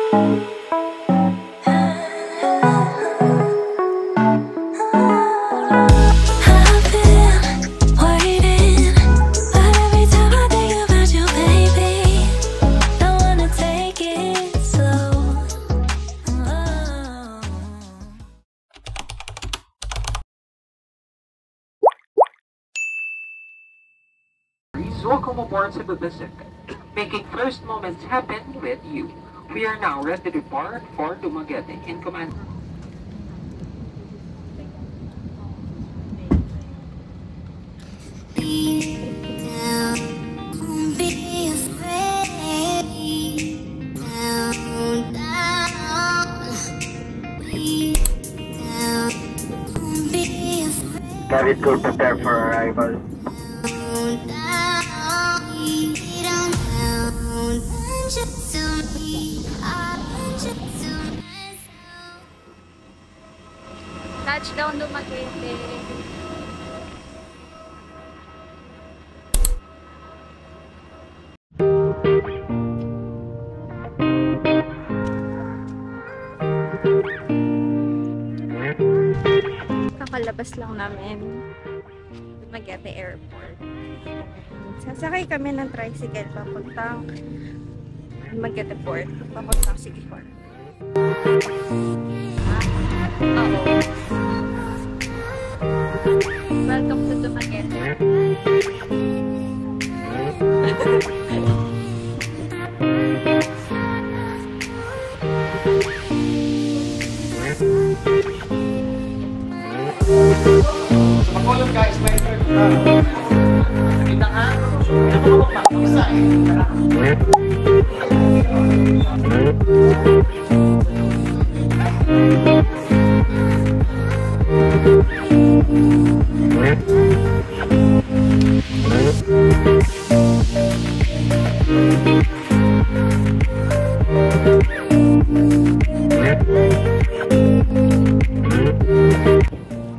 Welcome aboard Cebu Pacific, making first moments happen with you. We are now ready to depart for Dumaguete in command. Cabin crew prepare for arrival. Touchdown Dumaguete. Kakalabas lang namin Dumaguete Airport. Sasakay kami ng tricycle papuntang Dumaguete Port, papuntang Siquijor. Welcome to Dumaguete. Pagulong guys, may turn na. Kita nga, isa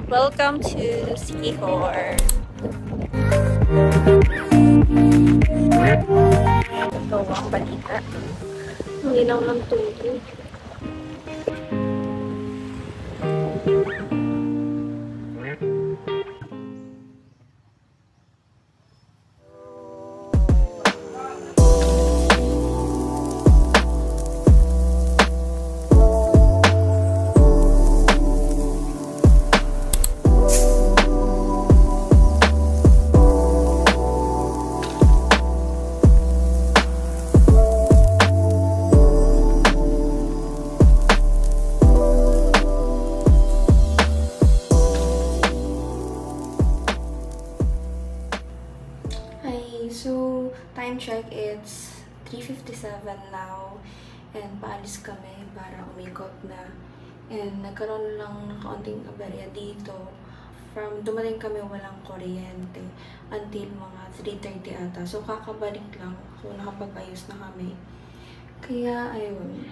Welcome to Siquijor. Ito ang balita. Hindi lang ng tubig. So, time check, it's 3:57 now and paalis kami para umikot na, and nagkaroon lang ng kaunting aberya dito. From dumating kami walang kuryente until mga 3:30 ata, so kakabalik lang, so nakapag-ayos na kami, kaya ayun.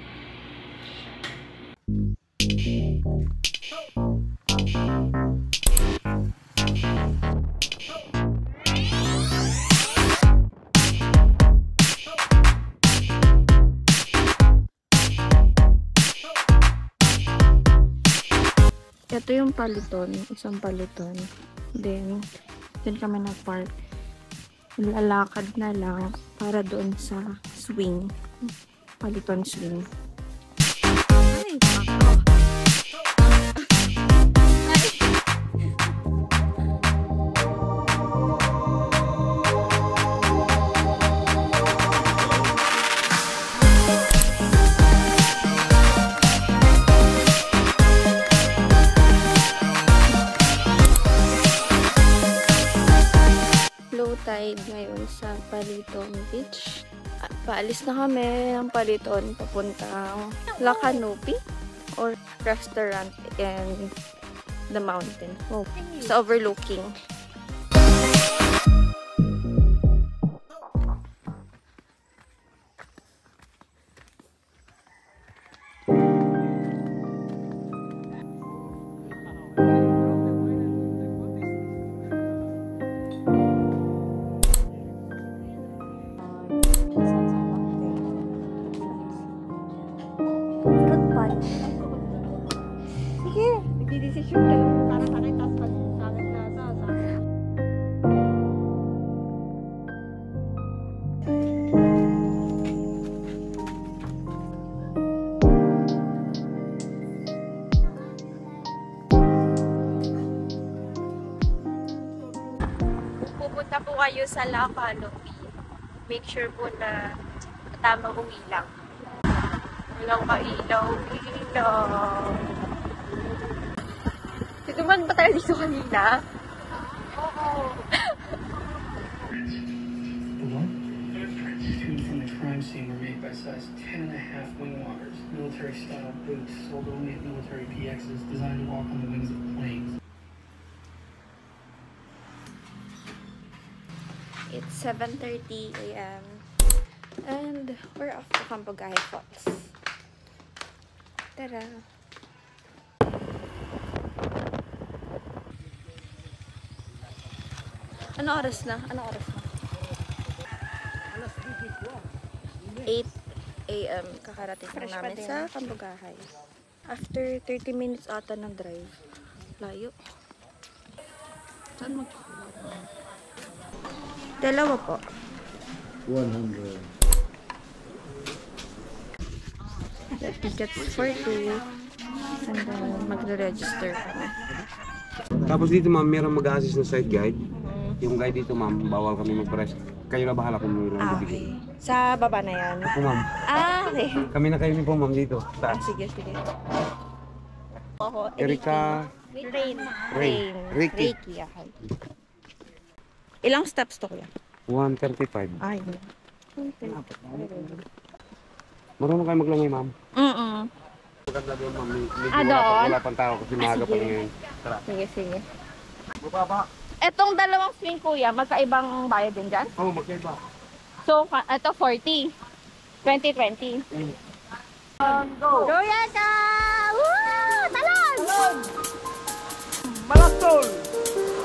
Ito yung paliton, isang paliton. Then kami nag-park. Lalakad na lang para doon sa swing. Paliton swing. Ay, baka. Tide ngayon sa Paliton Beach. Paalis na kami ng Paliton papuntang La Canopy or restaurant and the mountain. Oh, sa overlooking. naman. Sige. Nagdidesisyon ka lang para sa akin, tapos pag sa akin nasa. Pupunta po kayo sa La Canopy. Make sure po na tamang umilang. Walang kailaw. Duman ba tayo dito kanina? Oo. Students from the crime scene were made by size 10.5 wing walkers, military-style boots sold only at military PXs designed to walk on the wings of planes. It's 7:30 a.m. and we're off to Cambogahe Falls. Tara! Ano oras na? 8 a.m. Kakarating lang namin sa Cambogahe. After 30 minutes ata ng drive. Layo. Saan mo? Dalawa po. 100. The tickets for 2. And then magre-register kami. Tapos dito ma'am, mayroong mag-assist na site guide. Yung guide dito ma'am, bawal kami mag-press. Kayo na bahala kung mayroong Okay. Sa baba na yan? Ako ma'am. Okay. Kami na kayo po ma'am dito. Taas. Sige. Ako, Erika. Rain. Ricky. Okay. Ilang steps to kuya? 135. Ay. Marunong kayo maglangay ma'am. Maganda doon ma'am. Wala pang tao kasi maaga pa ngayon. Tara. Sige. Baba. Etong dalawang swing kuya, magkaibang bayad din dyan? Oo, magkaiba. So, ito 40. 2020. Go! Go yata! Woo! Talon! Malastol!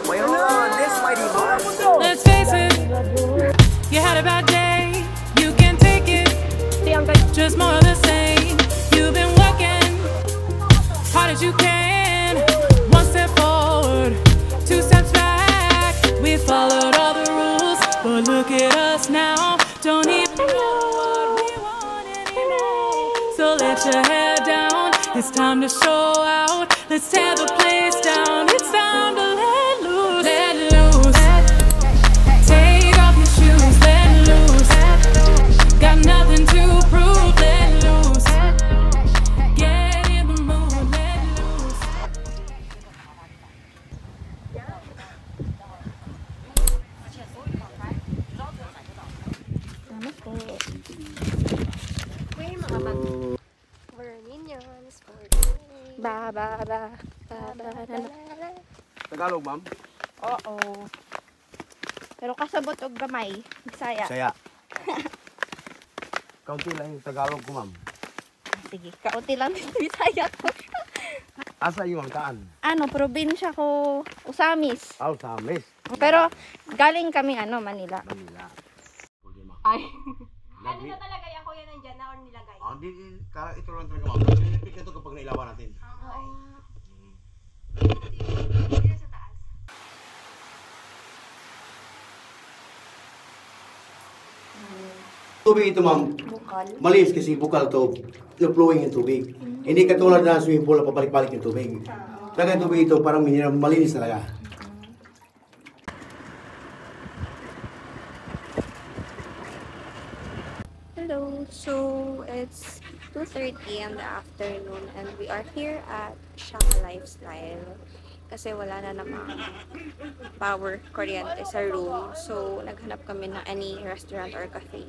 Mayroon, this mighty Mars. Let's face it, you had a bad day, you can take it, just more of the same. You've been working hard as you can, one step forward, two steps back. We followed all the rules, but look at us now, don't even know what we want anymore. So let your head down, it's time to show out, let's tear the place down, it's time to let loose. Take off your shoes, let loose. Got nothing to prove, let loose. Get in the mood, let loose. Salamat po. We're minions for Ba. Tagalog ma'am? Oo. Pero kasabot og gamay. Bisaya. Saya. Kaunti lang yung Tagalog ko ma'am. Sige, kaunti lang yung Bisaya ko. Asa yung angkaan? Ano, probinsya ko, Usamis. Sa Ames. Pero galing kami Manila. Manila. Ay. Ano na talaga yung kuya nandyan na or nilagay? Ito lang talaga ma'am. Nilipik ito kapag nailawan natin. Dito sa taas. Tubig ito ma'am, Bukal. malinis kasi bukal to, flowing yung tubig. Hindi katulad na swimming pool na pabalik-balik yung tubig. Talaga yung tubig ito parang malinis talaga. Hello, so it's 2:30 in the afternoon and we are here at Shaka Lifestyle kasi wala na namang power kuryente sa room, so naghanap kami ng any restaurant or cafe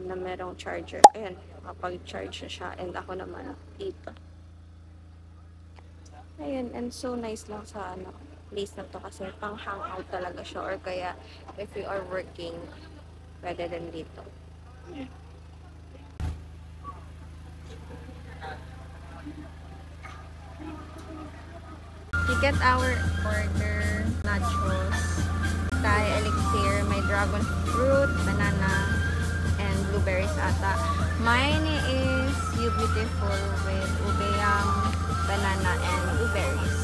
na merong charger. Ayan, makapag-charge na siya and ako naman dito. Ayun, and so nice lang sa place na to kasi pang hangout talaga siya or kaya if we are working pwede din dito. We get our order, nachos, Thai elixir, may dragon fruit, banana, and blueberries ata. Mine is ube beautiful with ubeyang, banana, and blueberries.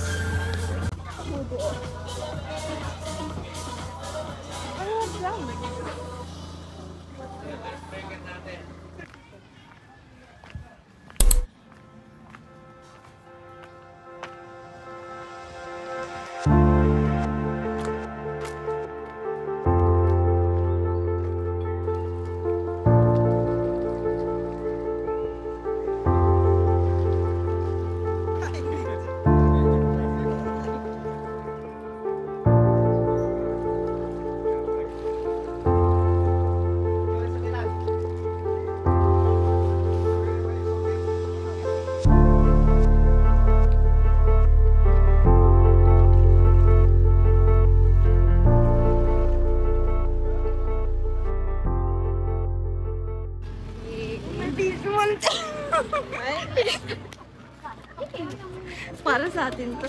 Para sa atin to.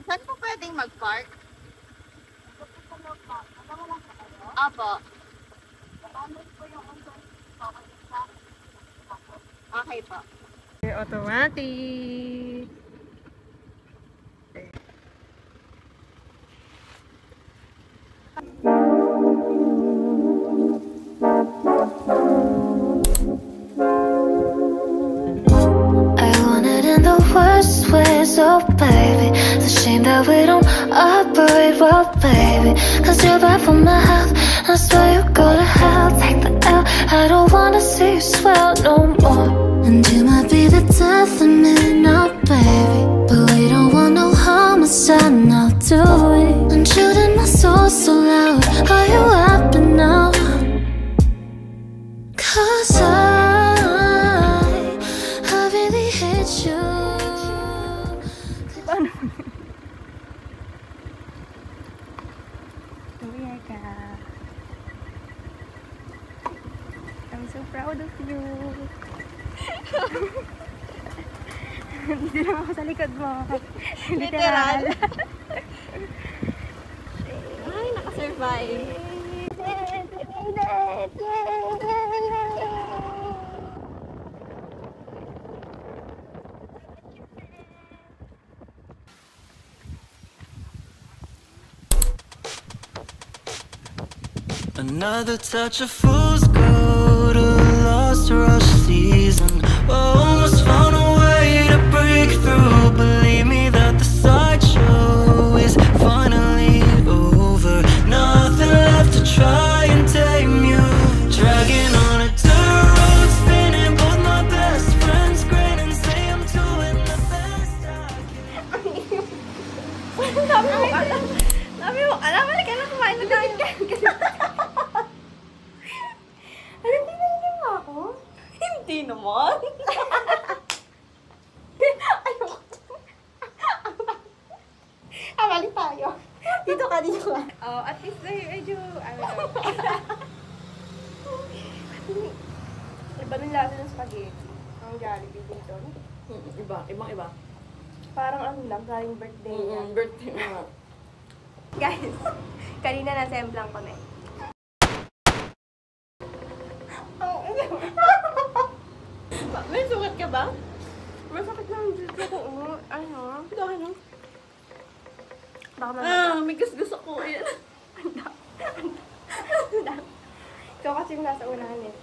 Saan po pwedeng mag-park? Apo. Okay po. Automatic. So baby, the shame that we don't operate well, baby. Cause you're bad for my health, I swear you go to hell. Take the L, I don't wanna see you swell no more. And you might be the death of me now, baby, but we don't want no homicide now, do we? And shooting my soul so loud, are you happy now? Cause I really hate you. I'm so proud of you. Dito lang ako sa likod mo. Literal. Ay, nakasurvive. Another touch of fool's gold, a lost rush season. Almost found a way to break through. Believe me that the sideshow is finally over. Nothing left to try and tame you. Dragging on a dirt road, spinning. Both my best friends grin and say I'm doing the best I can. Sabi mo, alam mo, kailan kumain na tayo. Hindi naman. Ayoko. Balik tayo. Dito ka. Oh, at least medyo, iba ng lasa ng spaghetti. Ang Jollibee dito. Ibang-iba. Parang ano lang, parang birthday niya. Birthday mo. Guys, kanina na-semplang ko na eh. May sugat ka ba? May sakit lang dito ko. Ano? Ano? Baka mamaya. May gus-gus ako. Ikaw kasi yung nasa unahan eh.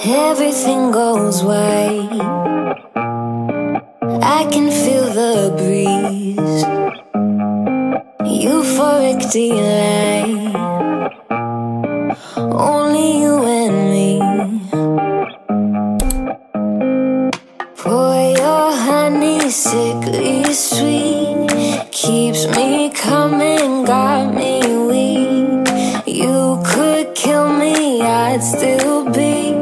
Everything goes right. I can feel the breeze. Euphoric delight. Only you and me. Pour your honey, sickly sweet. Keeps me coming, got me weak. me, I'd still be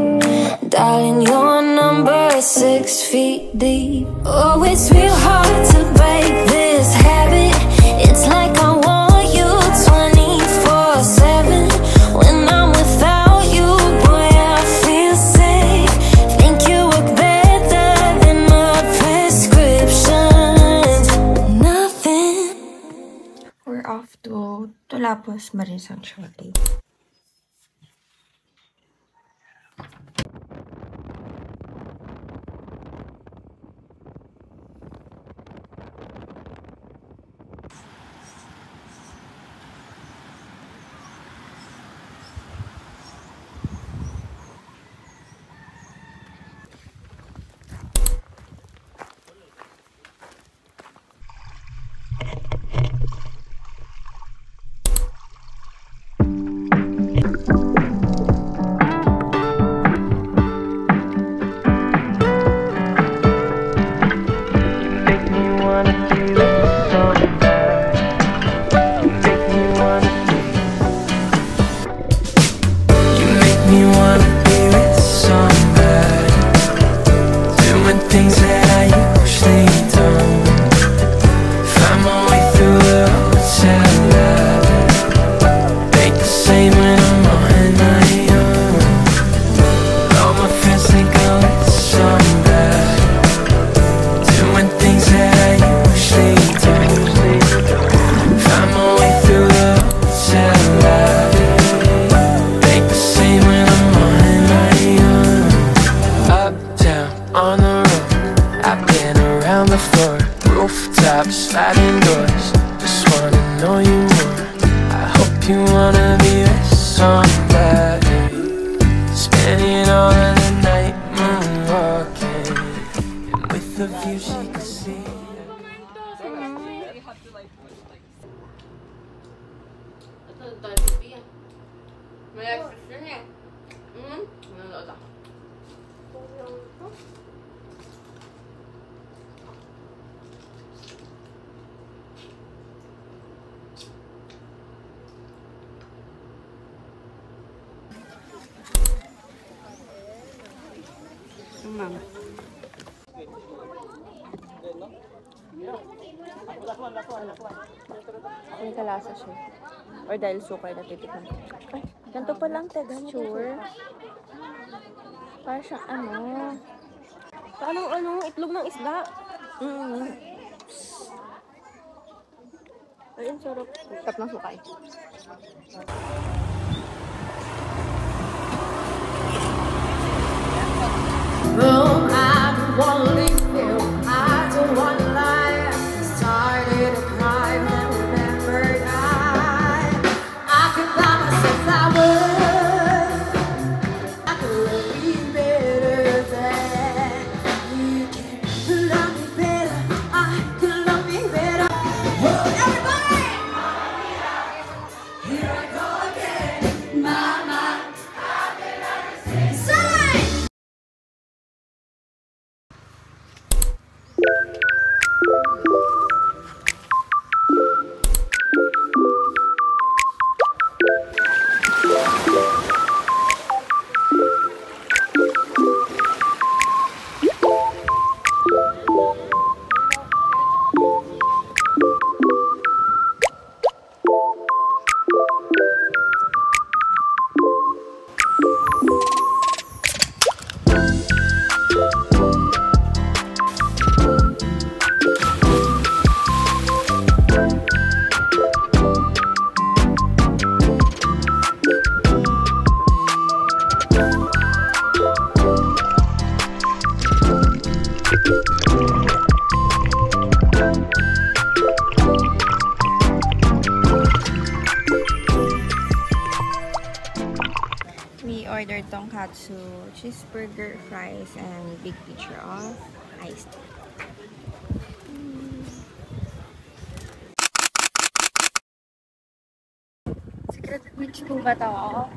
dialing your number 6 feet deep. Oh, it's real hard to break this habit. It's like I want you 24/7. When I'm without you, boy, I feel safe. Think you work better than my prescriptions. Nothing. We're off to Lapos Marisang shortly. sliding doors. Just wanna know you more. I hope you wanna be with somebody, spending all of the night moonwalking, and with the view she can see. May kalasa siya. Or dahil sukay na titikman. Ay, ganito pa lang, texture. Para siyang Parang itlog ng isda. Ayun, sarap. Tap ng sukay. Oh, I don't wanna leave you. I don't wanna lie. Started to cry and remembered I could buy myself flowers. I could love you better than you can. Love me better. I could love me better. Oh, everybody! Here I go again. Mama, I've been ever since. Sign! We ordered tonkatsu, cheeseburger, fries, and big pitcher of iced tea. Secret beach po ba to?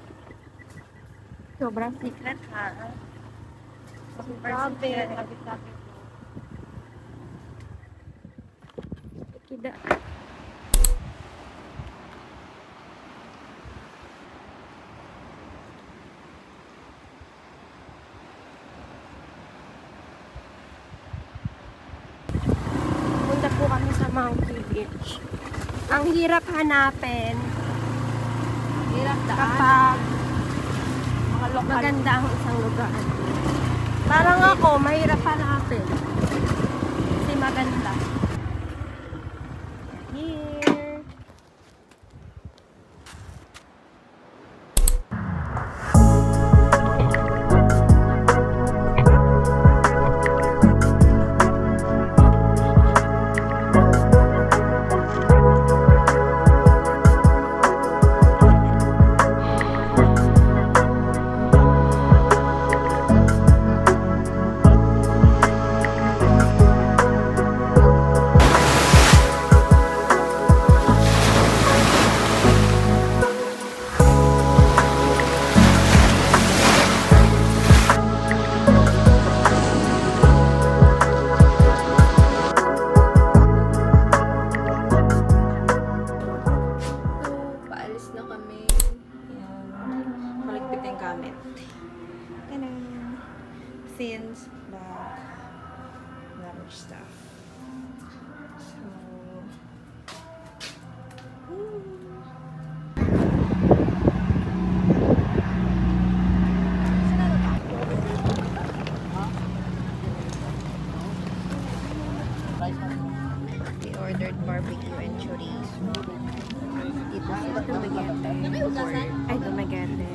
Sobrang secret ha. Grabe. Kida. Monkey Beach. Ang hirap hanapin. Hirap kapag maganda ang isang lugar. Parang ako, mahirap hanapin. Kasi maganda. Here. Fins, bag, other stuff. So, we ordered barbecue and chorizo. Dito sa Dumaguete. Ay, Dumaguete.